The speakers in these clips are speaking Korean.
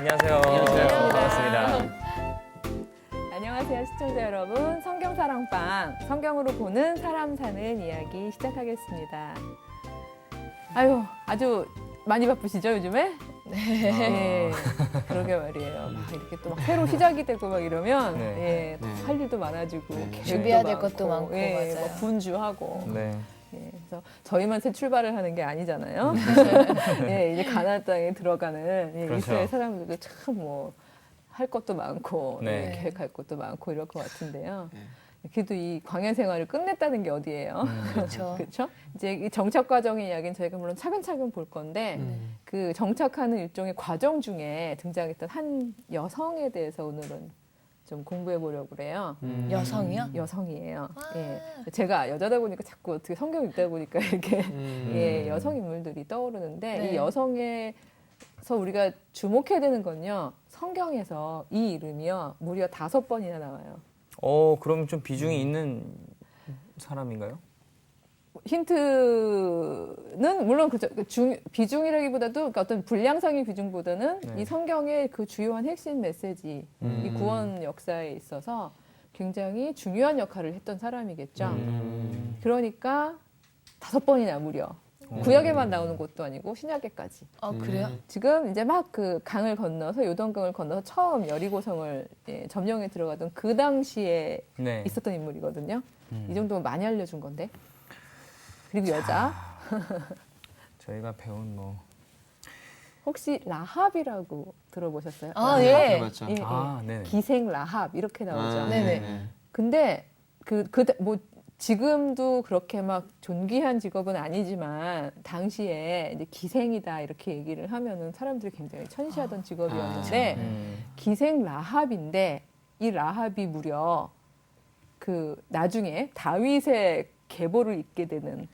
안녕하세요. 반갑습니다. 안녕하세요, 시청자 여러분. 성경사랑방, 성경으로 보는 사람 사는 이야기 시작하겠습니다. 아유, 아주 많이 바쁘시죠, 요즘에? 네. 그러게 말이에요. 막 이렇게 또 막 새로 시작이 되고 막 이러면 예, 할 일도 많아지고 계획도 준비해야 될 것도 많고, 예, 맞아요. 막 분주하고. 네. 예, 그래서 저희만 새 출발을 하는 게 아니잖아요. 예, 이제 가나안 땅에 들어가는 예, 그렇죠. 이스라엘 사람들도 참 뭐 할 것도 많고 네. 예, 계획할 것도 많고 이럴 것 같은데요. 그래도 이 광야 생활을 끝냈다는 게 어디예요? 그렇죠. 그렇죠? 이제 이 정착 과정의 이야기는 저희가 물론 차근차근 볼 건데 그 정착하는 일종의 과정 중에 등장했던 한 여성에 대해서 오늘은 좀 공부해 보려고 그래요. 여성이요? 여성이에요. 예. 제가 여자다 보니까 자꾸 어떻게 성경 읽다 보니까 이렇게 예, 여성 인물들이 떠오르는데 네. 이 여성에서 우리가 주목해야 되는 건요. 성경에서 이 이름이요. 무려 5번이나 나와요. 그럼 좀 비중이 있는 사람인가요? 힌트는 물론 그죠. 비중이라기보다도 그러니까 어떤 분량상의 비중보다는 네. 이 성경의 그 주요한 핵심 메시지, 이 구원 역사에 있어서 굉장히 중요한 역할을 했던 사람이겠죠. 그러니까 5번이나 무려. 구약에만 나오는 것도 아니고 신약에까지. 아, 그래요? 지금 이제 막 그 강을 건너서 요단강을 건너서 처음 여리고성을 예, 점령에 들어가던 그 당시에 네. 있었던 인물이거든요. 이 정도면 많이 알려준 건데. 그리고 여자. 저희가 배운 뭐. 혹시 라합이라고 들어보셨어요? 아, 예. 맞죠. 예, 예. 네네. 기생 라합 이렇게 나오죠. 네네. 근데 뭐 지금도 그렇게 막 존귀한 직업은 아니지만 당시에 이제 기생이다 이렇게 얘기를 하면은 사람들이 굉장히 천시하던 직업이었는데 기생 라합인데 이 라합이 무려 그 나중에 다윗의 계보를 잇게 되는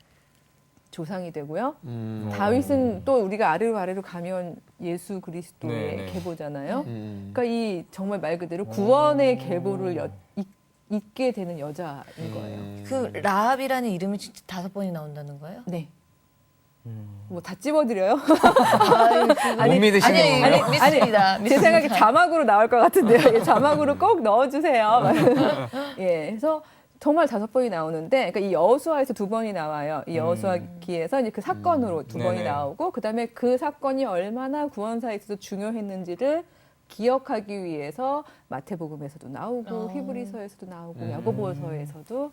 조상이 되고요. 다윗은 또 우리가 아래로 가면 예수 그리스도의 네, 네. 계보잖아요. 그러니까 이 정말 말 그대로 구원의 계보를 잇게 되는 여자인 거예요. 그 라합이라는 이름이 진짜 5번이 나온다는 거예요? 네. 뭐 다 찝어드려요? 못 믿으시는 건가요? 믿습니다. 제 생각에 자막으로 나올 것 같은데요. 예, 자막으로 꼭 넣어주세요. 예, 그래서 정말 5번이 나오는데, 그러니까 이 여호수아에서 2번이 나와요. 이 여호수아기에서 이제 그 사건으로 2번이 네네. 나오고, 그 다음에 그 사건이 얼마나 구원사에 있어서 중요했는지를 기억하기 위해서 마태복음에서도 나오고, 히브리서에서도 나오고, 야고보서에서도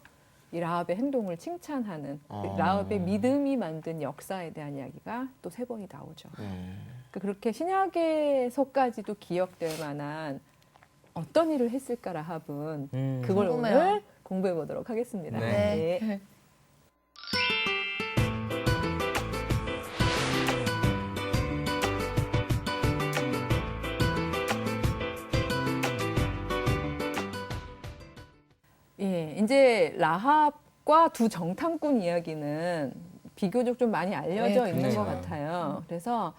이 라합의 행동을 칭찬하는 라합의 믿음이 만든 역사에 대한 이야기가 또 3번이 나오죠. 그러니까 그렇게 신약에서까지도 기억될 만한 어떤 일을 했을까 라합은 그걸 궁금해요. 오늘 공부해 보도록 하겠습니다. 네. 네. 예, 이제 라합과 두 정탐꾼 이야기는 비교적 좀 많이 알려져 네, 있는 것 그렇죠. 같아요. 그래서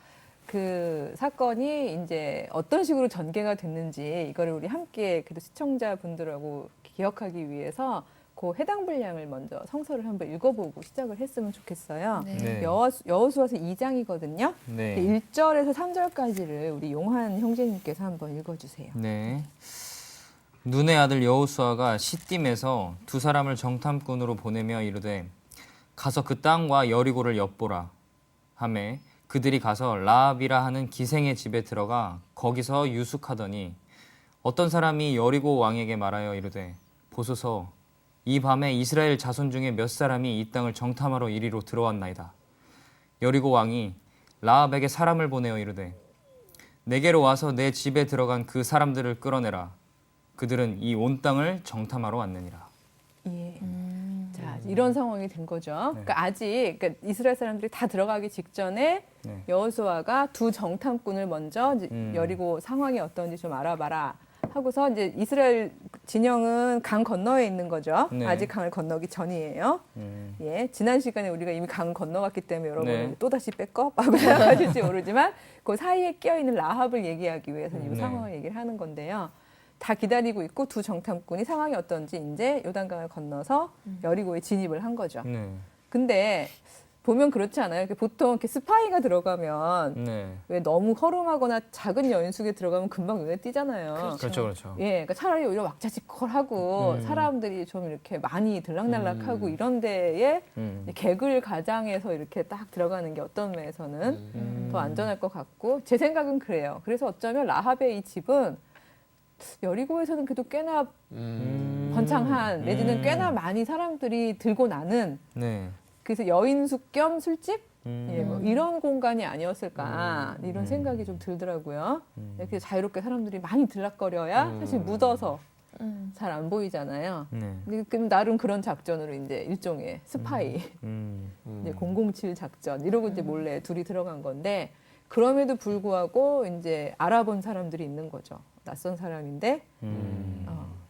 그 사건이 이제 어떤 식으로 전개가 됐는지 이거를 우리 함께 그래도 시청자분들하고 기억하기 위해서 그 해당 분량을 먼저 성서를 한번 읽어보고 시작을 했으면 좋겠어요. 네. 네. 여호수아서 2장이거든요. 네. 1절에서 3절까지를 우리 용한 형제님께서 한번 읽어주세요. 네. 눈의 아들 여호수아가 시딤에서 2사람을 정탐꾼으로 보내며 이르되 가서 그 땅과 여리고를 엿보라 하매 그들이 가서 라합이라 하는 기생의 집에 들어가 거기서 유숙하더니 어떤 사람이 여리고 왕에게 말하여 이르되 보소서 이 밤에 이스라엘 자손 중에 몇 사람이 이 땅을 정탐하러 이리로 들어왔나이다. 여리고 왕이 라합에게 사람을 보내어 이르되 내게로 와서 내 집에 들어간 그 사람들을 끌어내라. 그들은 이 온 땅을 정탐하러 왔느니라. 예. 자, 이런 상황이 된 거죠. 그러니까 아직 그러니까 이스라엘 사람들이 다 들어가기 직전에 네. 여호수아가 두 정탐꾼을 먼저 이제 여리고 상황이 어떤지 좀 알아봐라 하고서 이제 이스라엘 진영은 강 건너에 있는 거죠. 네. 아직 강을 건너기 전이에요. 예, 지난 시간에 우리가 이미 강을 건너갔기 때문에 여러분 네. 또 다시 백업 하고 생각하실지 모르지만 그 사이에 끼어 있는 라합을 얘기하기 위해서 이 네. 상황을 얘기를 하는 건데요. 다 기다리고 있고 두 정탐꾼이 상황이 어떤지 이제 요단강을 건너서 여리고에 진입을 한 거죠. 네. 근데 보면 그렇지 않아요? 이렇게 보통 이렇게 스파이가 들어가면 네. 왜 너무 허름하거나 작은 여인 속에 들어가면 금방 눈에 띄잖아요. 그렇죠, 그렇죠. 예, 그러니까 차라리 오히려 왁자지껄하고 사람들이 좀 이렇게 많이 들락날락하고 이런 데에 개글 가장에서 이렇게 딱 들어가는 게 어떤 면에서는 더 안전할 것 같고 제 생각은 그래요. 그래서 어쩌면 라합의 이 집은 여리고에서는 그래도 꽤나 번창한 내지는 꽤나 많이 사람들이 들고 나는 네. 그래서 여인숙 겸 술집 예, 뭐 이런 공간이 아니었을까 이런 생각이 좀 들더라고요. 이렇게 자유롭게 사람들이 많이 들락거려야 사실 묻어서 잘 안 보이잖아요. 네. 근데 그럼 나름 그런 작전으로 이제 일종의 스파이, 이제 007 작전 이러고 이제 몰래 둘이 들어간 건데 그럼에도 불구하고 이제 알아본 사람들이 있는 거죠. 낯선 사람인데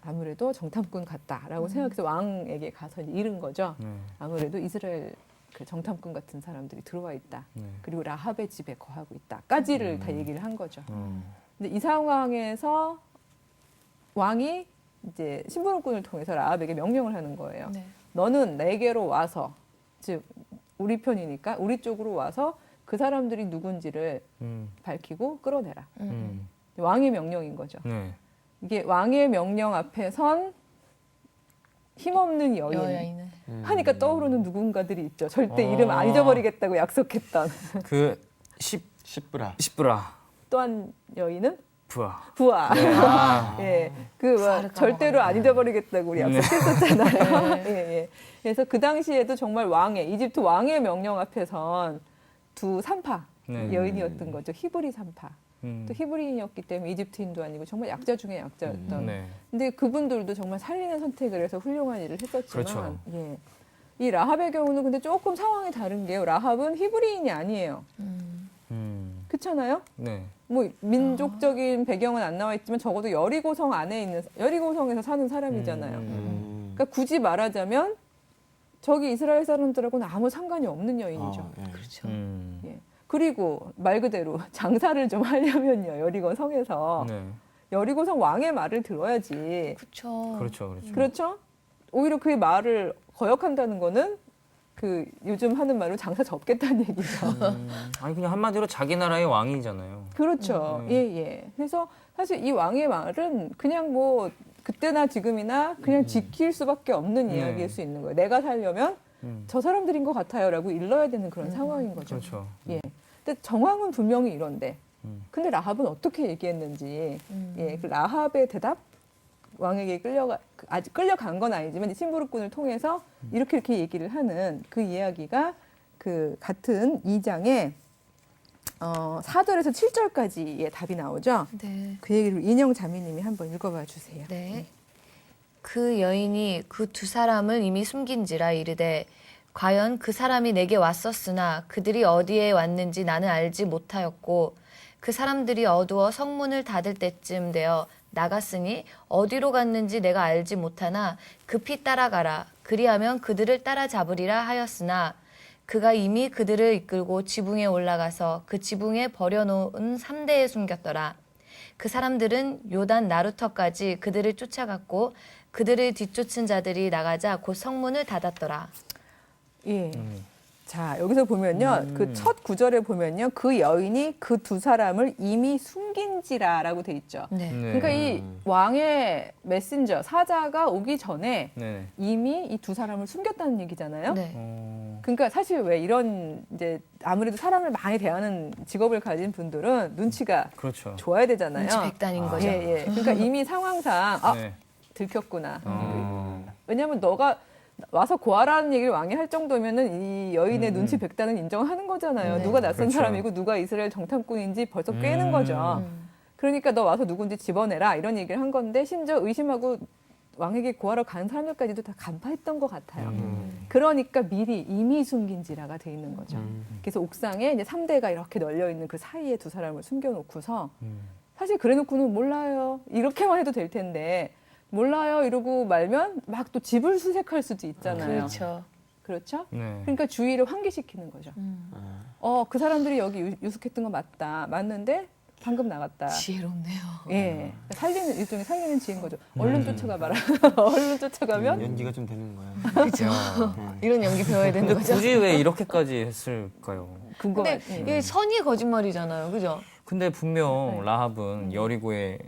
아무래도 정탐꾼 같다라고 생각해서 왕에게 가서 잃은 거죠. 아무래도 이스라엘 그 정탐꾼 같은 사람들이 들어와 있다. 그리고 라합의 집에 거하고 있다까지를 다 얘기를 한 거죠. 근데 이 상황에서 왕이 이제 심부름꾼을 통해서 라합에게 명령을 하는 거예요. 네. 너는 내게로 와서 즉 우리 편이니까 우리 쪽으로 와서 그 사람들이 누군지를 밝히고 끌어내라. 왕의 명령인 거죠. 네. 이게 왕의 명령 앞에 선 힘없는 여인 여인은 하니까 떠오르는 누군가들이 있죠. 절대 이름 안 잊어버리겠다고 약속했던 그 십브라. 십브라 또한 여인은 부하. 부하. 아. 예, 그 절대로 안 잊어버리겠다고 우리 약속했었잖아요. 예, 예. 그래서 그 당시에도 정말 왕의 이집트 왕의 명령 앞에 선 두 산파 네. 여인이었던 거죠. 히브리 산파. 또 히브리인이었기 때문에 이집트인도 아니고 정말 약자 중에 약자였던. 네. 근데 그분들도 정말 살리는 선택을 해서 훌륭한 일을 했었지만, 그렇죠. 예. 이 라합의 경우는 근데 조금 상황이 다른 게요. 라합은 히브리인이 아니에요. 그렇잖아요? 네. 뭐 민족적인 배경은 안 나와 있지만 적어도 여리고성 안에 있는 여리고성에서 사는 사람이잖아요. 그러니까 굳이 말하자면 저기 이스라엘 사람들하고는 아무 상관이 없는 여인이죠. 그렇죠. 예. 그리고 말 그대로 장사를 좀 하려면요. 여리고 성에서 네. 여리고성 왕의 말을 들어야지. 그렇죠. 그렇죠. 그렇죠. 그렇죠? 오히려 그의 말을 거역한다는 거는 그 요즘 하는 말로 장사 접겠다는 얘기죠. 아니 그냥 한마디로 자기 나라의 왕이잖아요. 그렇죠. 예, 예. 그래서 사실 이 왕의 말은 그냥 뭐 그때나 지금이나 그냥 지킬 수밖에 없는 이야기일 수 있는 거예요. 내가 살려면 저 사람들인 것 같아요라고 일러야 되는 그런 상황인 거죠. 그렇죠. 예. 근데 정황은 분명히 이런데, 근데 라합은 어떻게 얘기했는지, 예, 그 라합의 대답, 왕에게 아직 끌려간 건 아니지만 심부름꾼을 통해서 이렇게 얘기를 하는 그 이야기가 그 같은 2장에 4절에서 7절까지의 답이 나오죠. 네. 그 얘기를 인영 자매님이 한번 읽어봐 주세요. 네. 그 여인이 그 두 사람을 이미 숨긴지라 이르되 과연 그 사람이 내게 왔었으나 그들이 어디에 왔는지 나는 알지 못하였고 그 사람들이 어두워 성문을 닫을 때쯤 되어 나갔으니 어디로 갔는지 내가 알지 못하나 급히 따라가라. 그리하면 그들을 따라잡으리라 하였으나 그가 이미 그들을 이끌고 지붕에 올라가서 그 지붕에 버려놓은 삼대에 숨겼더라. 그 사람들은 요단 나루터까지 그들을 쫓아갔고 그들을 뒤쫓은 자들이 나가자 곧 성문을 닫았더라. 예. 자, 여기서 보면요. 그 첫 구절에 보면요. 그 여인이 그 두 사람을 이미 숨긴지라라고 돼 있죠. 네. 그러니까 이 왕의 메신저, 사자가 오기 전에 네. 이미 이 두 사람을 숨겼다는 얘기잖아요. 네. 그러니까 사실 왜 이런 이제 아무래도 사람을 많이 대하는 직업을 가진 분들은 눈치가 그렇죠. 좋아야 되잖아요. 눈치 백단인 거죠. 예, 예. 그러니까 이미 상황상 네. 들켰구나. 왜냐하면 너가 와서 구하라는 얘기를 왕이 할 정도면은 이 여인의 눈치 백단은 인정하는 거잖아요. 네. 누가 낯선 그렇죠. 사람이고 누가 이스라엘 정탐꾼인지 벌써 꿰는 거죠. 그러니까 너 와서 누군지 집어내라 이런 얘기를 한 건데 심지어 의심하고 왕에게 구하러 간 사람들까지도 다 간파했던 것 같아요. 그러니까 미리 이미 숨긴지라가 돼 있는 거죠. 그래서 옥상에 이제 3대가 이렇게 널려 있는 그 사이에 두 사람을 숨겨놓고서 사실 그래놓고는 몰라요. 이렇게만 해도 될 텐데 몰라요 이러고 말면 막 또 집을 수색할 수도 있잖아요. 그렇죠. 그렇죠? 네. 그러니까 주의를 환기시키는 거죠. 그 사람들이 여기 유숙했던 거 맞다. 맞는데 방금 나갔다. 지혜롭네요. 예. 일종의 살리는 지인 거죠. 얼른 쫓아가 봐라. 얼른 쫓아가면 연기가 좀 되는 거야. 이런 연기 배워야 되는 근데 거죠. 굳이 왜 이렇게까지 했을까요? 근데 이게 선의 거짓말이잖아요, 그죠? 근데 분명 라합은 여리고에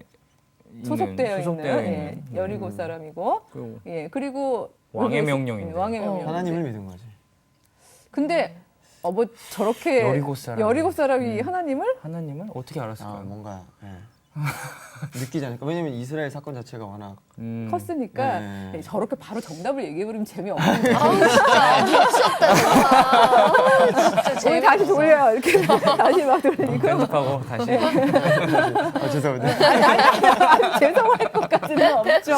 소속되어 있는 예, 있는 여리고 사람이고 그리고 예 그리고 왕의 여기- 명령인데. 왕의 명령. 하나님을 믿은 거지. 근데 뭐 저렇게 여리고 사람. 여리고 사람이 하나님을 하나님을 어떻게 알았을까요? 뭔가 느끼지 않을까. 왜냐면 이스라엘 사건 자체가 워낙 컸으니까 네. 저렇게 바로 정답을 얘기해버리면 재미없는데 아우 진짜 미쳤다 진짜. 우리 다시 돌려요 이렇게 다시 막 돌리고 편집하고 다시. 죄송합니다. 아니, 죄송할 것까지는 없죠.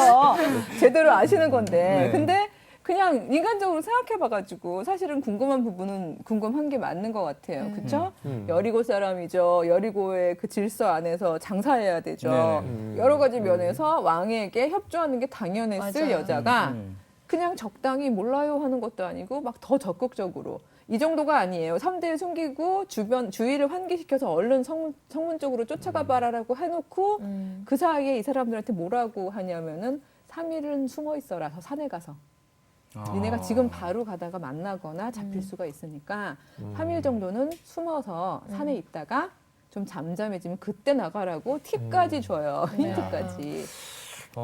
제대로 아시는 건데. 네. 근데 그냥 인간적으로 생각해봐가지고 사실은 궁금한 부분은 궁금한 게 맞는 것 같아요. 그쵸? 여리고 사람이죠. 여리고의 그 질서 안에서 장사해야 되죠. 네네. 여러 가지 면에서 왕에게 협조하는 게 당연했을 맞아요. 여자가 그냥 적당히 몰라요 하는 것도 아니고 막 더 적극적으로 이 정도가 아니에요. 3대에 숨기고 주위를 환기시켜서 얼른 성문 쪽으로 쫓아가 봐라라고 해놓고 그 사이에 이 사람들한테 뭐라고 하냐면은 3일은 숨어 있어라. 저 산에 가서. 니네가 지금 바로 가다가 만나거나 잡힐 수가 있으니까 3일 정도는 숨어서 산에 있다가 좀 잠잠해지면 그때 나가라고 팁까지 줘요. 힌트까지.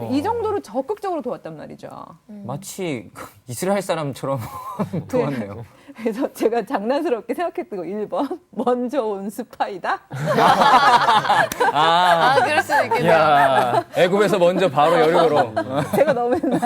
이 정도로 적극적으로 도왔단 말이죠. 마치 이스라엘 사람처럼 도왔네요. 그래서 제가 장난스럽게 생각했던 거 1번 먼저 온 스파이다. 아 그럴 수도 있겠네요. 야, 애굽에서 먼저 바로 여리고로. 제가 너무 했나요?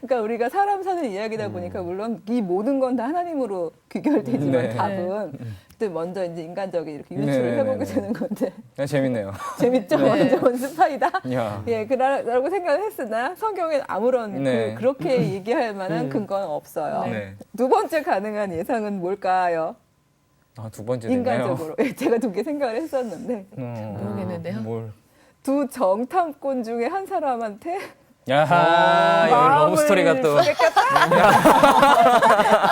그러니까 우리가 사람 사는 이야기다 보니까 물론 이 모든 건 다 하나님으로 귀결되지만 네. 답은 또 먼저 이제 인간적인 이렇게 유추를 네, 해보게 네, 네. 되는 건데 재밌네요. 재밌죠? 먼저 온 스파이다. 야. 예, 그라고 생각을 했으나 성경엔 아무런 네. 그렇게 얘기할 만한 근거는 없어요. 네. 두 번째 가능한 예상은 뭘까요? 두 번째 됐네요. 인간적으로. 예, 제가 두 개 생각을 했었는데 모르겠는데요. 뭘. 두 정탐꾼 중에 한 사람한테 야하, 여기 러브스토리가 또. 아,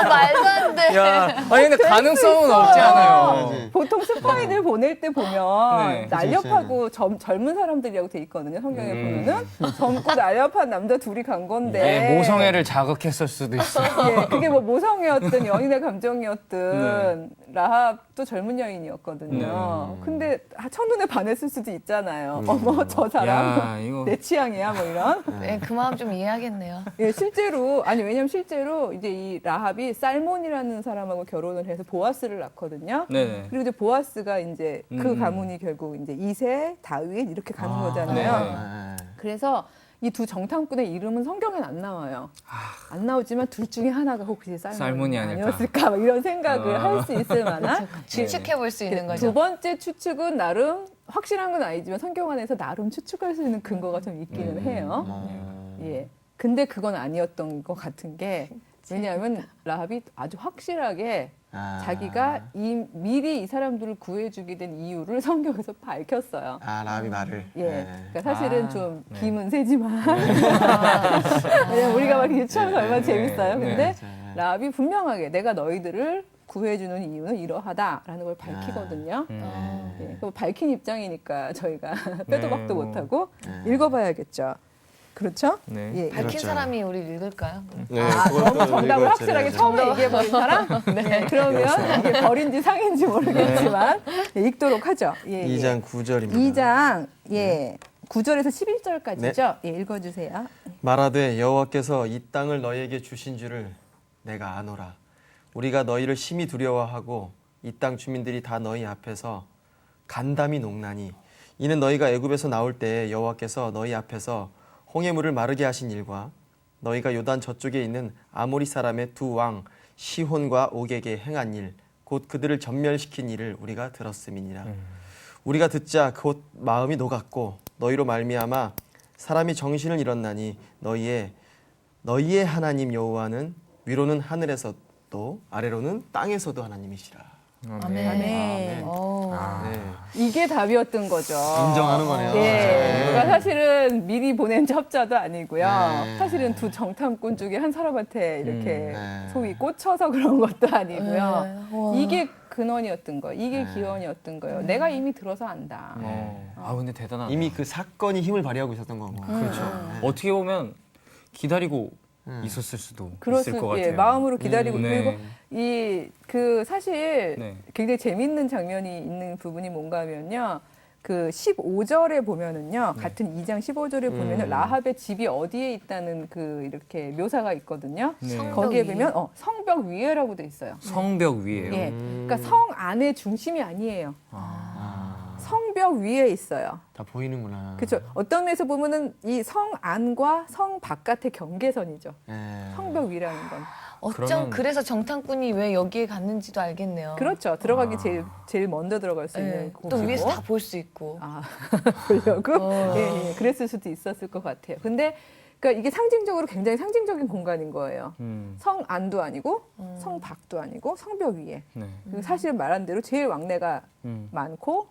말도 안 돼. 야, 아니, 근데 가능성은 없지 않아요. 보통 스파이들 보낼 때 보면 네. 날렵하고 젊은 사람들이라고 돼 있거든요. 성경에 보면은 젊고 날렵한 남자 둘이 간 건데 예, 모성애를 자극했을 수도 있어요. 예, 그게 뭐 모성애였든 연인의 감정이었든 라합도 젊은 여인이었거든요. 근데 첫눈에 반했을 수도 있잖아요. 어머 저 사람 야, 이거. 내 취향이야 뭐 이런. 네, 그 마음 좀 이해하겠네요. 예, 실제로 왜냐면 실제로 이제 이 라합이 살몬이라는 사람하고 결혼을 해서 보아스를 낳거든요. 네네. 그리고 이제 보아스가 이제 그 가문이 결국 이제 이세, 다윗 이렇게 가는 거잖아요. 그래서 이 두 정탐꾼의 이름은 성경엔 안 나와요. 안 나오지만 둘 중에 하나가 혹시 살몬이 살몬이 아닐까. 아니었을까 막 이런 생각을 할 수 있을 만한 추측해 볼 수 있는 거죠. 두 번째 추측은 나름 확실한 건 아니지만 성경 안에서 나름 추측할 수 있는 근거가 좀 있기는 해요. 예. 근데 그건 아니었던 것 같은 게 왜냐하면 라합이 아주 확실하게 자기가 미리 이 사람들을 구해주게 된 이유를 성경에서 밝혔어요. 라합이 말을. 예. 그러니까 사실은 좀 김은 세지만 왜냐면 우리가 막 유치하면 얼마나 재밌어요. 근데 라합이 분명하게 내가 너희들을 구해주는 이유는 이러하다라는 걸 밝히거든요. 예. 그럼 밝힌 입장이니까 저희가 빼도 박도 못하고 읽어봐야겠죠. 그렇죠? 네. 예. 밝힌 그렇죠. 사람이 우리 읽을까요? 네, 너무 정답을 확실하게 처음에 얘기해버린 사람? 네. 그러면 이게 벌인지 상인지 모르겠지만 예, 읽도록 하죠. 예, 2장 9절입니다. 2장 9절에서 11절까지죠. 예, 읽어주세요. 말하되 여호와께서 이 땅을 너희에게 주신 줄을 내가 아노라. 우리가 너희를 심히 두려워하고 이 땅 주민들이 다 너희 앞에서 간담이 녹나니 이는 너희가 애굽에서 나올 때에 여호와께서 너희 앞에서 홍해물을 마르게 하신 일과 너희가 요단 저쪽에 있는 아모리 사람의 두 왕 시혼과 옥에게 행한 일 곧 그들을 전멸시킨 일을 우리가 들었음이니라. 우리가 듣자 곧 마음이 녹았고 너희로 말미암아 사람이 정신을 잃었나니 너희의 하나님 여호와는 위로는 하늘에서도 아래로는 땅에서도 하나님이시라. 아멘. 아멘. 네. 이게 답이었던 거죠. 인정하는 거네요. 예. 그러니까 사실은 미리 보낸 첩자도 아니고요. 네. 사실은 두 정탐꾼 중에 한 사람한테 이렇게 네. 소위 꽂혀서 그런 것도 아니고요. 네. 우와. 이게 근원이었던 거예요. 이게 기원이었던 거예요. 내가 이미 들어서 안다. 근데 대단하다. 이미 그 사건이 힘을 발휘하고 있었던 거고. 그렇죠. 어떻게 보면 기다리고 있었을 수도 그럴 있을 것 예, 같아요. 마음으로 기다리고 네. 그리고 그 사실 네. 굉장히 재밌는 장면이 있는 부분이 뭔가 하면요. 그 15절에 보면은요. 같은 2장 15절에 보면은 라합의 집이 어디에 있다는 그 이렇게 묘사가 있거든요. 네. 성벽 거기에 위에. 보면 성벽 위에라고 돼 있어요. 성벽 위에요. 예. 그러니까 성 안의 중심이 아니에요. 성벽 위에 있어요. 다 보이는구나. 그렇죠. 어떤 면에서 보면은 이 성 안과 성 바깥의 경계선이죠. 예. 성벽 위라는 건. 어쩜 그러면- 그래서 정탐꾼이 왜 여기에 갔는지도 알겠네요. 그렇죠. 들어가기 제일 먼저 들어갈 수 예, 있는 또 곳이고. 위에서 다 볼 수 있고. 아, 보려고? 예, 예, 그랬을 수도 있었을 것 같아요. 근데 그러니까 이게 상징적으로 굉장히 상징적인 공간인 거예요. 성 안도 아니고 성 밖도 아니고 성벽 위에. 네. 그리고 사실 말한 대로 제일 왕래가 많고,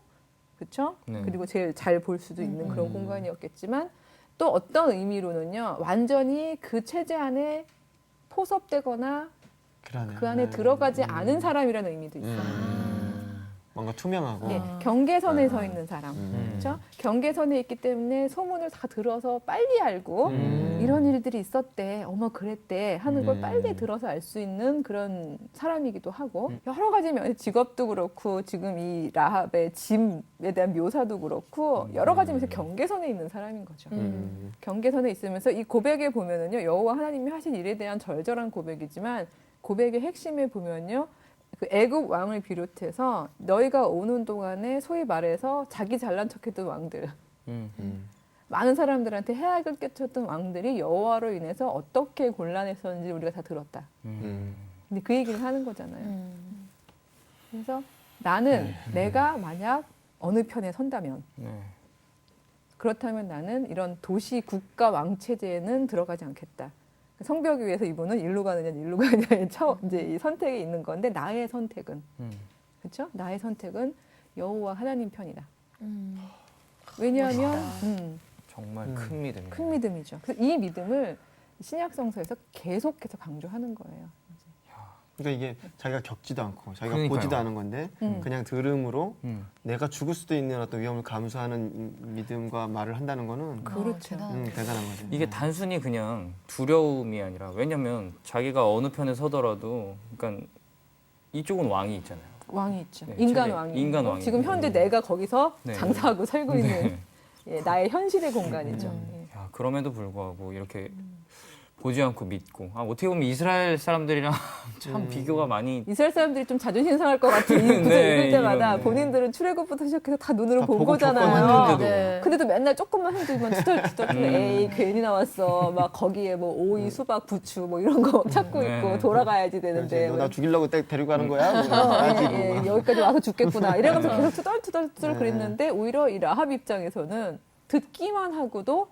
그렇죠? 네. 그리고 제일 잘 볼 수도 있는 그런 공간이었겠지만 또 어떤 의미로는요, 완전히 그 체제 안에 포섭되거나 그러네. 그 안에 들어가지 않은 사람이라는 의미도 있어요. 뭔가 투명하고. 예, 경계선에 서 있는 사람, 그렇죠? 경계선에 있기 때문에 소문을 다 들어서 빨리 알고 이런 일들이 있었대, 어머 그랬대 하는 걸 빨리 들어서 알 수 있는 그런 사람이기도 하고 여러 가지 면에서 직업도 그렇고 지금 이 라합의 짐에 대한 묘사도 그렇고 여러 가지 면에서 경계선에 있는 사람인 거죠. 경계선에 있으면서 이 고백에 보면은요 여호와 하나님이 하신 일에 대한 절절한 고백이지만 고백의 핵심에 보면요. 그 애굽 왕을 비롯해서 너희가 오는 동안에 소위 말해서 자기 잘난 척했던 왕들, 많은 사람들한테 해악을 끼쳤던 왕들이 여호와로 인해서 어떻게 곤란했었는지 우리가 다 들었다. 근데 그 얘기를 하는 거잖아요. 그래서 나는 내가 만약 어느 편에 선다면 네. 그렇다면 나는 이런 도시 국가 왕 체제에는 들어가지 않겠다. 성벽 위에서 이분은 일로 가느냐 일로 가느냐의 이제 이 선택이 있는 건데 나의 선택은 그렇죠? 나의 선택은 여호와 하나님 편이다. 왜냐하면 정말 큰 믿음이에요. 큰 믿음이죠. 그래서 이 믿음을 신약 성서에서 계속해서 강조하는 거예요. 그러니까 이게 자기가 겪지도 않고 자기가 그러니까요. 보지도 않은 건데 그냥 들음으로 음. 내가 죽을 수도 있는 어떤 위험을 감수하는 믿음과 말을 한다는 거는 그렇죠. 대단한 거죠. 이게 단순히 그냥 두려움이 아니라 왜냐면 자기가 어느 편에 서더라도 그러니까 이쪽은 왕이 있잖아요. 왕이 있죠. 네, 인간 최대- 왕이. 인간 있고, 왕이 지금 있고. 현재 내가 거기서 네. 장사하고 살고 있는 네. 예, 나의 현실의 공간이죠. 예. 야, 그럼에도 불구하고 이렇게 보지 않고 믿고 어떻게 보면 이스라엘 사람들이랑 참 비교가 많이 이스라엘 사람들이 좀 자존심 상할 것 같은 이 구절 네, 읽을 때마다 이런, 본인들은 출애굽부터 시작해서 다 눈으로 다 본 보고 거잖아요. 겪었는데도. 네. 근데도 맨날 조금만 힘들면 투덜투덜 에이 괜히 나왔어. 막 거기에 뭐 오이, 수박, 부추 뭐 이런 거 찾고 네. 있고 돌아가야지 되는데. 너나 죽이려고 데리고 가는 거야? 뭐 예, 여기까지 와서 죽겠구나. 이러면서 계속 투덜투덜 네. 그랬는데 오히려 이 라합 입장에서는 듣기만 하고도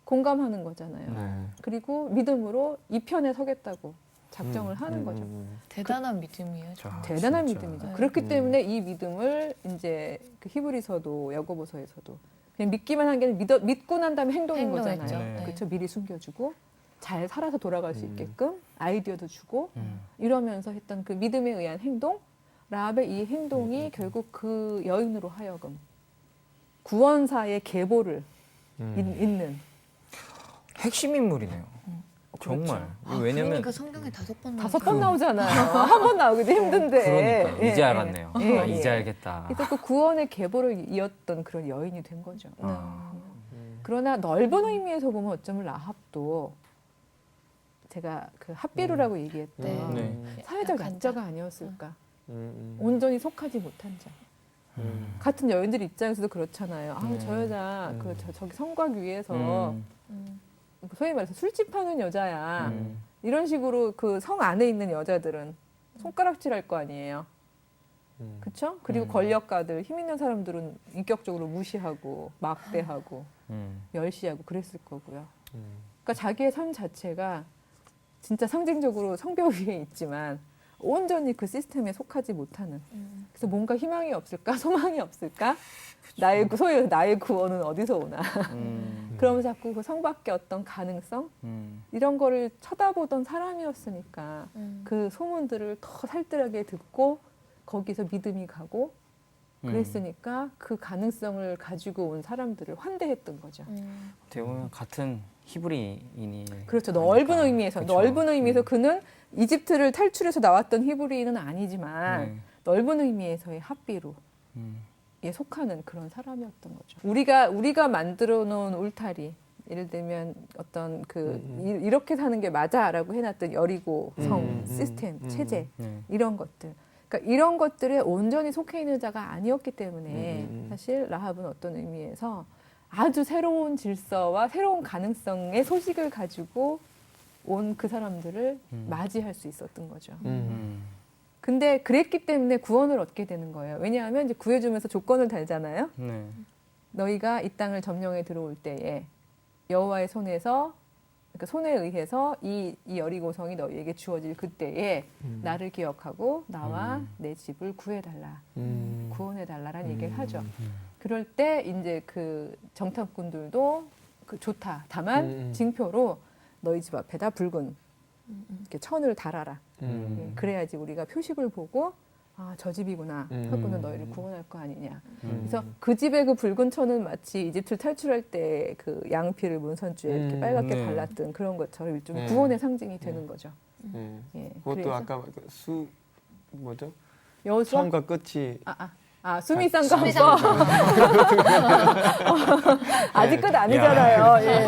공감하는 거잖아요. 네. 그리고 믿음으로 이 편에 서겠다고 작정을 하는 거죠. 대단한 믿음이에요. 정말. 대단한 진짜. 믿음이죠. 네. 그렇기 때문에 이 믿음을 이제 그 히브리서도 야고보서에서도 그냥 믿기만 한 게 아니라 믿고 난 다음에 행동인 행동했죠. 거잖아요. 네. 그렇죠. 미리 숨겨주고 잘 살아서 돌아갈 수 있게끔 아이디어도 주고 이러면서 했던 그 믿음에 의한 행동, 라합의 이 행동이 결국 그 여인으로 하여금 구원사의 계보를 잇는 핵심 인물이네요. 정말. 왜냐면 그러니까 성경에 5번 5번 나오잖아요. 한 번 나오기도 힘든데. 그러니까 예, 이제 예. 알았네요. 예, 아, 이제 예. 알겠다. 그래서 그 구원의 계보를 이었던 그런 여인이 된 거죠. 아. 그러나 넓은 의미에서 보면 어쩌면 라합도 제가 그 핫비루라고 얘기했던 네. 사회적 약간 약자가 아니었을까. 음. 온전히 속하지 못한 자. 같은 여인들 입장에서도 그렇잖아요. 아우 저 여자 저기 성곽 위에서 소위 말해서 술집 하는 여자야. 이런 식으로 그 성 안에 있는 여자들은 손가락질할 거 아니에요. 그렇죠? 그리고 권력가들, 힘 있는 사람들은 인격적으로 무시하고 막대하고 멸시하고 그랬을 거고요. 그러니까 자기의 삶 자체가 진짜 상징적으로 성벽 위에 있지만 온전히 그 시스템에 속하지 못하는. 그래서 뭔가 희망이 없을까, 소망이 없을까? 소위 나의 구원은 어디서 오나? 그러면서 자꾸 그 성밖에 어떤 가능성 이런 거를 쳐다보던 사람이었으니까 그 소문들을 더 살뜰하게 듣고 거기서 믿음이 가고 그랬으니까 그 가능성을 가지고 온 사람들을 환대했던 거죠. 어떻게 보면 같은 히브리인이 그렇죠. 넓은 아닐까. 의미에서 그쵸. 넓은 의미에서 그는 이집트를 탈출해서 나왔던 히브리인은 아니지만 네. 넓은 의미에서의 합비루 음. 에 속하는 그런 사람이었던 거죠. 우리가 만들어 놓은 울타리, 예를 들면 어떤 이렇게 사는 게 맞아라고 해놨던 여리고 성 시스템, 체제 네. 이런 것들. 그러니까 이런 것들에 온전히 속해 있는 자가 아니었기 때문에 사실 라합은 어떤 의미에서 아주 새로운 질서와 새로운 가능성의 소식을 가지고 온 그 사람들을 맞이할 수 있었던 거죠. 근데 그랬기 때문에 구원을 얻게 되는 거예요. 왜냐하면 이제 구해주면서 조건을 달잖아요. 네. 너희가 이 땅을 점령해 들어올 때에 여호와의 손에서 그러니까 손에 의해서 이 여리고성이 너희에게 주어질 그때에 나를 기억하고 나와 내 집을 구해달라, 구원해달라라는 얘기를 하죠. 그럴 때 이제 그 정탐꾼들도 그 좋다. 다만 징표로 너희 집 앞에다 붉은 이렇게 천을 달아라. 예, 그래야지 우리가 표식을 보고 아, 저 집이구나 하고는 너희를 구원할 거 아니냐. 그래서 그 집의 그 붉은 천은 마치 이집트를 탈출할 때 그 양피를 문선주에 이렇게 빨갛게 네. 발랐던 그런 것처럼 일종의 구원의 상징이 되는 거죠. 예, 그것도 그래서 아까 수 뭐죠? 여호수아 처음과 끝이 수미상과 한번 아직 끝 아니잖아요. 예.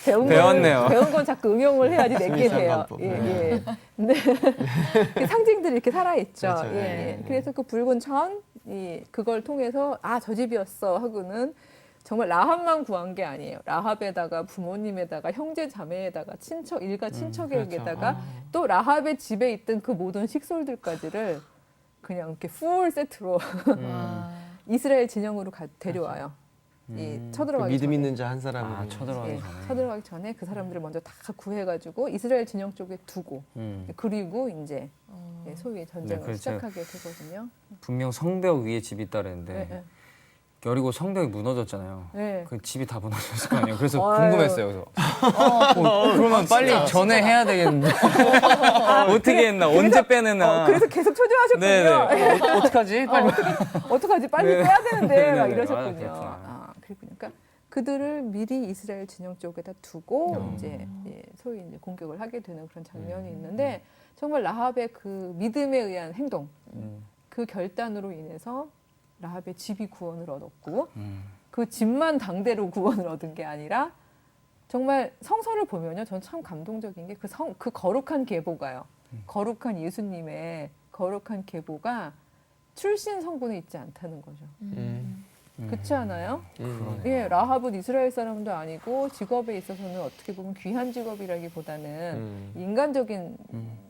배웠네요. 배운 건 자꾸 응용을 해야지 내게 돼요. 수미상관법. 예. 근데 그 상징들이 이렇게 살아있죠. 그렇죠. 예. 예. 그래서 그 붉은 천, 그걸 통해서 저 집이었어 하고는 정말 라합만 구한 게 아니에요. 라합에다가 부모님에다가 형제 자매에다가 친척 일가 친척에게다가 그렇죠. 또 라합의 집에 있던 그 모든 식솔들까지를 그냥 이렇게 풀 세트로 이스라엘 진영으로 데려와요. 이 쳐들어가기 믿음 전에. 있는 자 한 사람을 쳐들어가기 예, 전에. 쳐들어가기 전에 그 사람들을 먼저 다 구해가지고 이스라엘 진영 쪽에 두고 그리고 이제 소위 전쟁을 그렇죠. 시작하게 되거든요. 분명 성벽 위에 집이 있다 그랬는데 네. 여리고 성벽이 무너졌잖아요. 네. 그 집이 다 무너졌을 거 아니에요. 그래서 아유. 궁금했어요. 그래서 그러면 빨리 전해해야 되겠는데 어떻게 했나, 언제 빼내나. 그래서 계속 초조하셨군요. 네네. 어떡하지? 빨리. 어떡하지? 빨리 네. 빼야 되는데 막 네네네. 이러셨군요. 아, 그렇구나. 그렇군요. 그러니까 그들을 미리 이스라엘 진영 쪽에다 두고 이제 소위 이제 공격을 하게 되는 그런 장면이 있는데 정말 라합의 그 믿음에 의한 행동, 그 결단으로 인해서 라합의 집이 구원을 얻었고 그 집만 당대로 구원을 얻은 게 아니라 정말 성서를 보면요, 전 참 감동적인 게 그 거룩한 계보가요. 거룩한 예수님의 거룩한 계보가 출신 성분에 있지 않다는 거죠. 그렇지 않아요? 예, 라합은 이스라엘 사람도 아니고 직업에 있어서는 어떻게 보면 귀한 직업이라기보다는 인간적인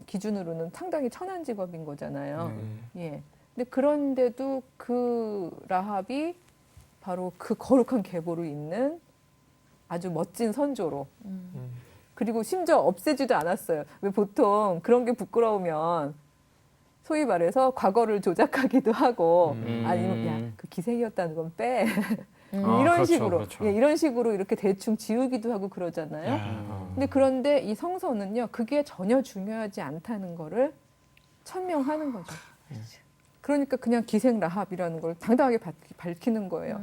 기준으로는 상당히 천한 직업인 거잖아요. 예. 근데 그런데도 그 라합이 바로 그 거룩한 계보를 잇는 아주 멋진 선조로 그리고 심지어 없애지도 않았어요. 왜 보통 그런 게 부끄러우면 소위 말해서 과거를 조작하기도 하고 아니면 야, 그 기생이었다는 건 빼. 이런 그렇죠, 식으로 그렇죠. 예, 이런 식으로 이렇게 대충 지우기도 하고 그러잖아요. 근데 그런데 이 성서는요, 그게 전혀 중요하지 않다는 거를 천명하는 거죠. 그러니까 그냥 기생 라합이라는 걸 당당하게 밝히는 거예요.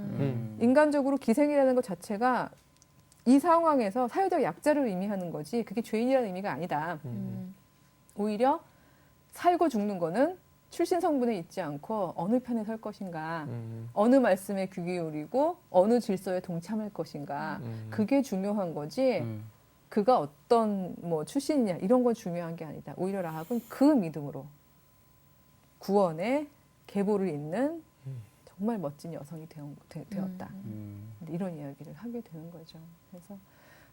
인간적으로 기생이라는 것 자체가 이 상황에서 사회적 약자를 의미하는 거지 그게 죄인이라는 의미가 아니다. 오히려 살고 죽는 거는 출신 성분에 있지 않고 어느 편에 설 것인가, 어느 말씀에 귀 기울이고 어느 질서에 동참할 것인가, 그게 중요한 거지. 그가 어떤 뭐 출신이냐 이런 건 중요한 게 아니다. 오히려 라합은 그 믿음으로 구원의 계보를 잇는 정말 멋진 여성이 되었다. 이런 이야기를 하게 되는 거죠. 그래서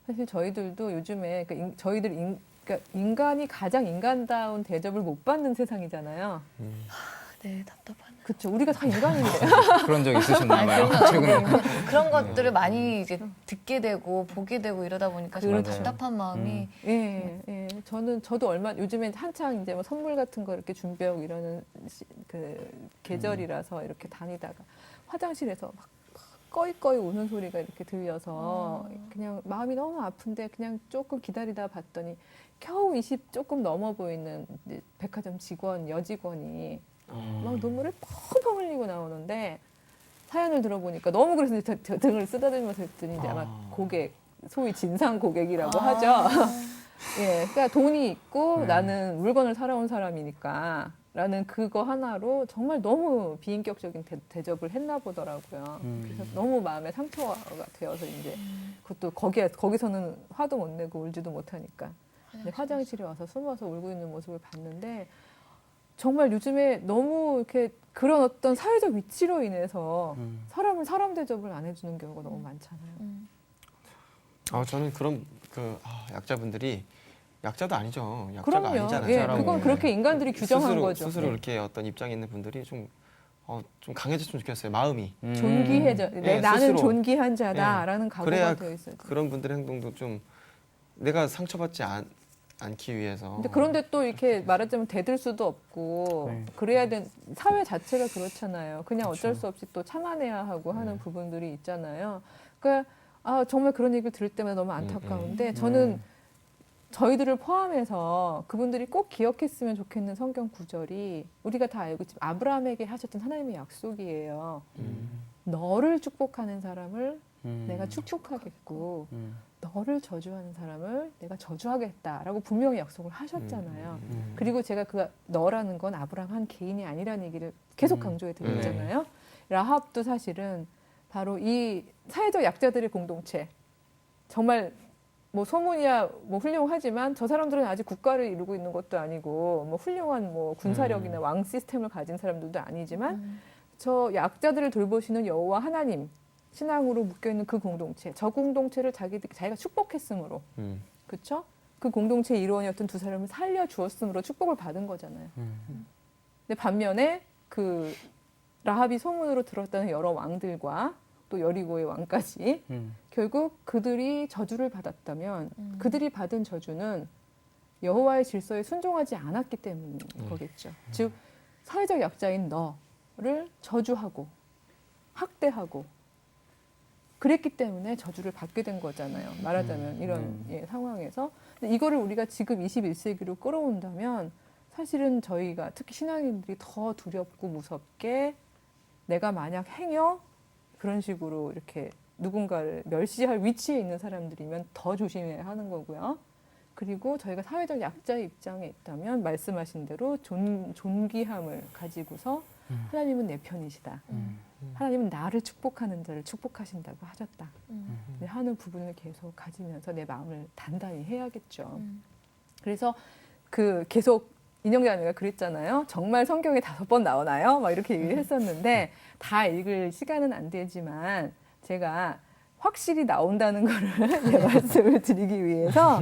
사실 저희들도 요즘에 그러니까 인간이 가장 인간다운 대접을 못 받는 세상이잖아요. 네, 답답하네. 그렇죠. 우리가 다 인간인데. 그런 적 있으셨나 봐요. 최근에. 그런 것들을 많이 이제 듣게 되고 보게 되고 이러다 보니까 정말 맞아요. 답답한 마음이 예. 저도 요즘에 한창 이제 뭐 선물 같은 거 이렇게 준비하고 이러는 그 계절이라서 이렇게 다니다가 화장실에서 막 꺼이꺼이 우는 소리가 이렇게 들려서 그냥 마음이 너무 아픈데 그냥 조금 기다리다 봤더니 겨우 20 조금 넘어 보이는 이제 백화점 직원, 여직원이 막 눈물을 펑펑 흘리고 나오는데 사연을 들어보니까 너무 그래서 이제 등을 쓰다듬으면서 했더니 이제 아마 고객, 소위 진상 고객이라고 하죠. 예, 그러니까 돈이 있고 나는 물건을 사러온 사람이니까 라는 그거 하나로 정말 너무 비인격적인 대접을 했나 보더라고요. 그래서 너무 마음에 상처가 되어서 이제 그것도 거기서는 화도 못 내고 울지도 못하니까 이제 화장실에 와서 숨어서 울고 있는 모습을 봤는데 정말 요즘에 너무 이렇게 그런 어떤 사회적 위치로 인해서 사람을 사람 대접을 안 해주는 경우가 너무 많잖아요. 저는 그런 약자분들이 약자도 아니죠. 약자가 그럼요. 아니잖아요. 예, 그건 그렇게 인간들이 규정한 거죠. 스스로 네. 이렇게 어떤 입장에 있는 분들이 좀 강해졌으면 좋겠어요. 마음이. 존귀해져. 나는 스스로. 존귀한 자다라는 각오가 그래야 되어 있어요. 그런 분들의 행동도 좀 내가 상처받지 않기 위해서. 근데 그런데 또 이렇게 말하자면 대들 수도 없고 그래야 된 사회 자체가 그렇잖아요. 그냥 어쩔 수 없이 또 참아내야 하고 하는 부분들이 있잖아요. 그러니까 정말 그런 얘기를 들을 때마다 너무 안타까운데 저는 저희들을 포함해서 그분들이 꼭 기억했으면 좋겠는 성경 구절이 우리가 다 알고 있지만 아브라함에게 하셨던 하나님의 약속이에요. 너를 축복하는 사람을 내가 축복하겠고 너를 저주하는 사람을 내가 저주하겠다라고 분명히 약속을 하셨잖아요. 그리고 제가 그 너라는 건 아브라함 한 개인이 아니라는 얘기를 계속 강조해 드렸잖아요. 라합도 사실은 바로 이 사회적 약자들의 공동체 정말 뭐 소문이야 뭐 훌륭하지만 저 사람들은 아직 국가를 이루고 있는 것도 아니고 뭐 훌륭한 뭐 군사력이나 왕 시스템을 가진 사람들도 아니지만 저 약자들을 돌보시는 여호와 하나님 신앙으로 묶여 있는 그 공동체, 저 공동체를 자기가 축복했으므로, 그렇죠? 그 공동체의 일원이었던 두 사람을 살려 주었으므로 축복을 받은 거잖아요. 근데 반면에 그 라합이 소문으로 들었다는 여러 왕들과 또 여리고의 왕까지 결국 그들이 저주를 받았다면 그들이 받은 저주는 여호와의 질서에 순종하지 않았기 때문인 거겠죠. 즉 사회적 약자인 너를 저주하고 학대하고 그랬기 때문에 저주를 받게 된 거잖아요. 말하자면 이런 상황에서. 근데 이거를 우리가 지금 21세기로 끌어온다면 사실은 저희가 특히 신앙인들이 더 두렵고 무섭게 내가 만약 행여 그런 식으로 이렇게 누군가를 멸시할 위치에 있는 사람들이면 더 조심해야 하는 거고요. 그리고 저희가 사회적 약자의 입장에 있다면 말씀하신 대로 존귀함을 가지고서 하나님은 내 편이시다. 하나님은 나를 축복하는 자를 축복하신다고 하셨다. 하는 부분을 계속 가지면서 내 마음을 단단히 해야겠죠. 그래서 그 계속 인영자매가 그랬잖아요. 정말 성경에 5번 나오나요? 막 이렇게 얘기를 했었는데 다 읽을 시간은 안 되지만 제가 확실히 나온다는 거를 말씀을 드리기 위해서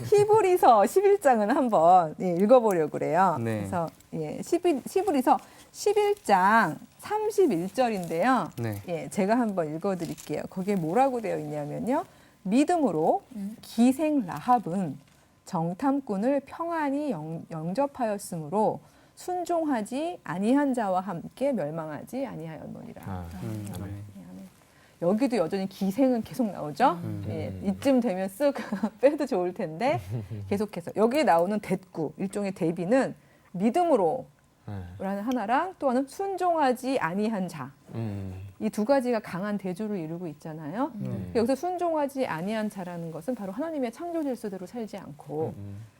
히브리서 11장을 한번 읽어보려고 그래요. 그래서 히브리서 11장 31절인데요. 제가 한번 읽어드릴게요. 거기에 뭐라고 되어 있냐면요. 믿음으로 기생 라합은 정탐꾼을 평안히 영접하였으므로 순종하지 아니한 자와 함께 멸망하지 아니하였노니라. 여기도 여전히 기생은 계속 나오죠. 이쯤 되면 쓱 빼도 좋을 텐데 계속해서 여기에 나오는 대꾸 일종의 대비는 믿음으로 라는 하나랑 또 하나는 순종하지 아니한 자. 이 두 가지가 강한 대조를 이루고 있잖아요. 여기서 순종하지 아니한 자라는 것은 바로 하나님의 창조 질서대로 살지 않고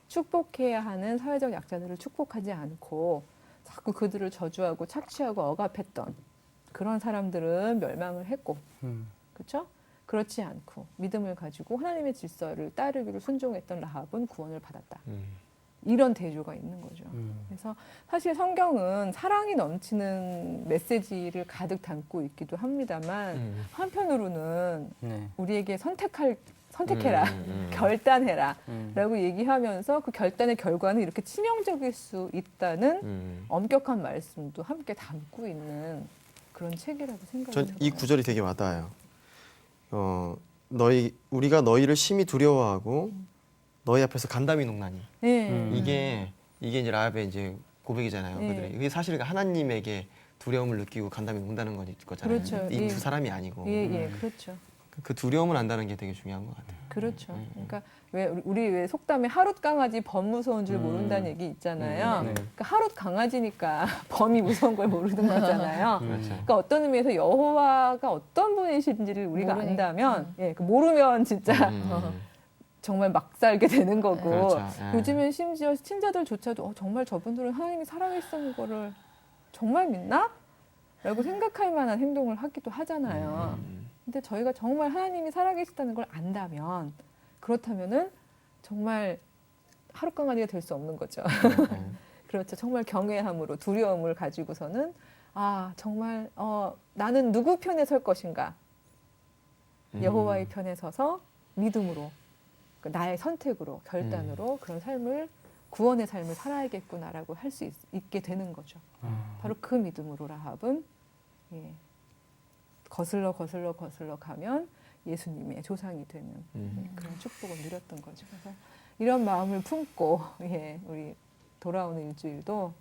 축복해야 하는 사회적 약자들을 축복하지 않고 자꾸 그들을 저주하고 착취하고 억압했던 그런 사람들은 멸망을 했고, 그렇죠? 그렇지 않고 믿음을 가지고 하나님의 질서를 따르기로 순종했던 라합은 구원을 받았다. 이런 대조가 있는 거죠. 그래서 사실 성경은 사랑이 넘치는 메시지를 가득 담고 있기도 합니다만 한편으로는 우리에게 선택해라, 결단해라 라고 얘기하면서 그 결단의 결과는 이렇게 치명적일 수 있다는 엄격한 말씀도 함께 담고 있는 그런 책이라고 생각합니다. 전 이 구절이 되게 와닿아요. 우리가 너희를 심히 두려워하고 너희 앞에서 간담이 농나니. 이게 이제 라합의 이제 고백이잖아요. 그들이. 이게 사실 하나님에게 두려움을 느끼고 간담이 논다는 거잖아요. 그렇죠. 이 두 사람이 아니고. 그렇죠. 그 두려움을 안다는 게 되게 중요한 것 같아요. 그렇죠. 그러니까 왜 우리 왜 속담에 하룻 강아지 범 무서운 줄 모른다는 얘기 있잖아요. 네. 그러니까 하룻 강아지니까 범이 무서운 걸 모르는 거잖아요. 그렇죠. 그러니까 어떤 의미에서 여호와가 어떤 분이신지를 우리가 모르니까. 안다면, 예, 그 모르면 진짜 정말 막 살게 되는 거고. 그렇죠. 예. 요즘엔 심지어 신자들조차도 정말 저분들은 하나님이 살아계시다는 거를 정말 믿나? 라고 생각할 만한 행동을 하기도 하잖아요. 근데 저희가 정말 하나님이 살아계시다는 걸 안다면, 그렇다면은 정말 하룻 강아지가 될 수 없는 거죠. 그렇죠. 정말 경외함으로 두려움을 가지고서는 아 정말 나는 누구 편에 설 것인가? 여호와의 편에 서서 믿음으로, 나의 선택으로, 결단으로 그런 삶을, 구원의 삶을 살아야겠구나라고 할 수 있게 되는 거죠. 바로 그 믿음으로 라합은, 예, 거슬러 가면 예수님의 조상이 되는, 그런 축복을 누렸던 거죠. 그래서 이런 마음을 품고, 예, 우리 돌아오는 일주일도,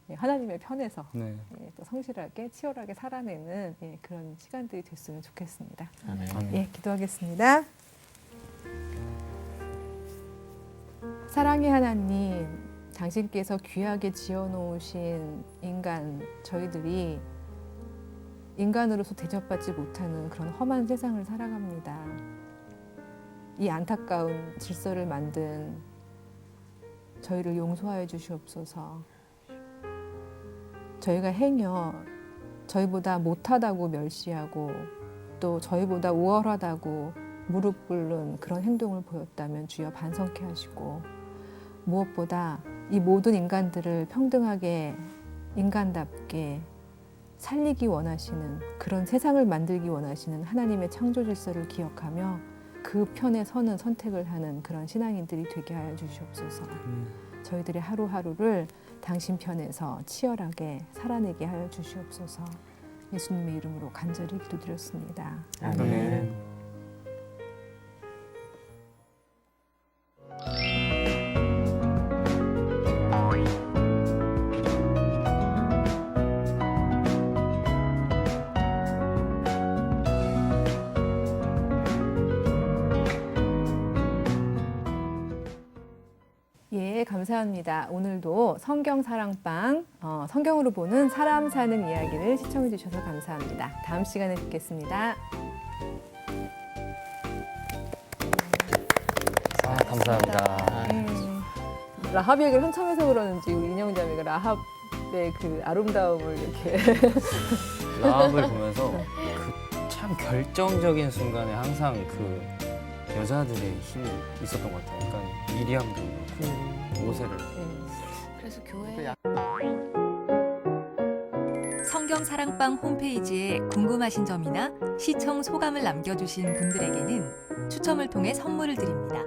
예, 하나님의 편에서, 네. 예, 또 성실하게 치열하게 살아내는, 예, 그런 시간들이 됐으면 좋겠습니다. 아멘. 예, 기도하겠습니다. 사랑의 하나님, 당신께서 귀하게 지어놓으신 인간, 저희들이 인간으로서 대접받지 못하는 그런 험한 세상을 살아갑니다. 이 안타까운 질서를 만든 저희를 용서하여 주시옵소서. 저희가 행여 저희보다 못하다고 멸시하고 또 저희보다 우월하다고 무릎 꿇는 그런 행동을 보였다면 주여 반성케 하시고, 무엇보다 이 모든 인간들을 평등하게 인간답게 살리기 원하시는, 그런 세상을 만들기 원하시는 하나님의 창조 질서를 기억하며 그 편에 서는 선택을 하는 그런 신앙인들이 되게 하여 주시옵소서. 저희들의 하루하루를 당신 편에서 치열하게 살아내게 하여 주시옵소서. 예수님의 이름으로 간절히 기도드렸습니다. 아멘. 예, 감사합니다. 오늘도 성경 사랑방, 성경으로 보는 사람 사는 이야기를 시청해 주셔서 감사합니다. 다음 시간에 뵙겠습니다. 감사합니다. 라합 얘기를 한참 해서 그러는지 우리 인형자매가 라합의 그 아름다움을 이렇게 라합을 보면서 그 참 결정적인 순간에 항상 그 여자들의 힘이 있었던 것 같아요. 그러니까 미리암도 그렇고 모세를. 그래서 교회 성경 사랑방 홈페이지에 궁금하신 점이나 시청 소감을 남겨주신 분들에게는 추첨을 통해 선물을 드립니다.